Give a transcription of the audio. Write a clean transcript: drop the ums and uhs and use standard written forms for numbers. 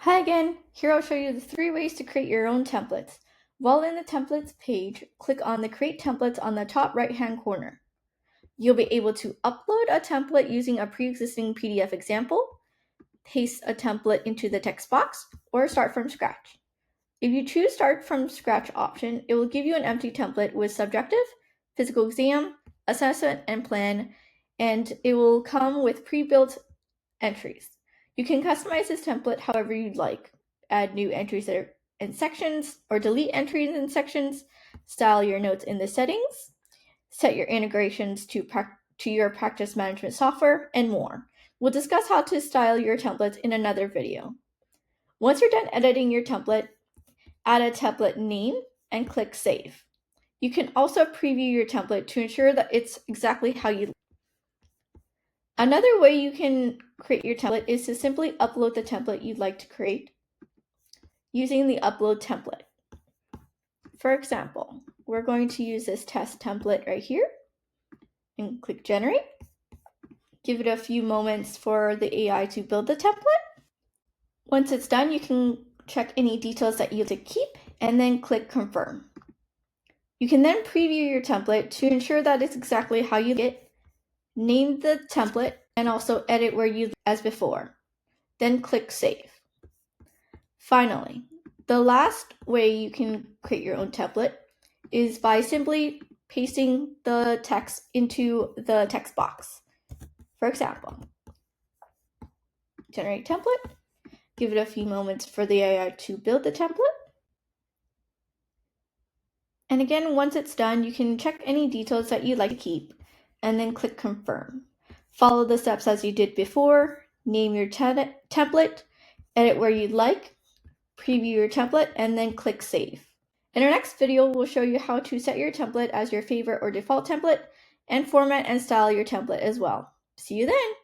Hi again, here I'll show you the 3 ways to create your own templates. While in the templates page, click on the create templates on the top right hand corner. You'll be able to upload a template using a pre-existing PDF example, paste a template into the text box, or start from scratch. If you choose start from scratch option, it will give you an empty template with subjective, physical exam, assessment, and plan, and it will come with pre-built entries. You can customize this template however you'd like. Add new entries in sections or delete entries in sections, style your notes in the settings, set your integrations to your practice management software, and more. We'll discuss how to style your templates in another video. Once you're done editing your template, add a template name and click Save. You can also preview your template to ensure that it's exactly how you like. Another way you can create your template is to simply upload the template you'd like to create using the upload template. For example, we're going to use this test template right here and click generate. Give it a few moments for the AI to build the template. Once it's done, you can check any details that you'd like to keep and then click confirm. You can then preview your template to ensure that it's exactly how you like it, name the template, and also edit where you as before. Then click save. Finally, the last way you can create your own template is by simply pasting the text into the text box. For example, generate template, give it a few moments for the AI to build the template. And again, once it's done, you can check any details that you'd like to keep and then click confirm. Follow the steps as you did before, name your template, edit where you'd like, preview your template, and then click save. In our next video, we'll show you how to set your template as your favorite or default template and format and style your template as well. See you then!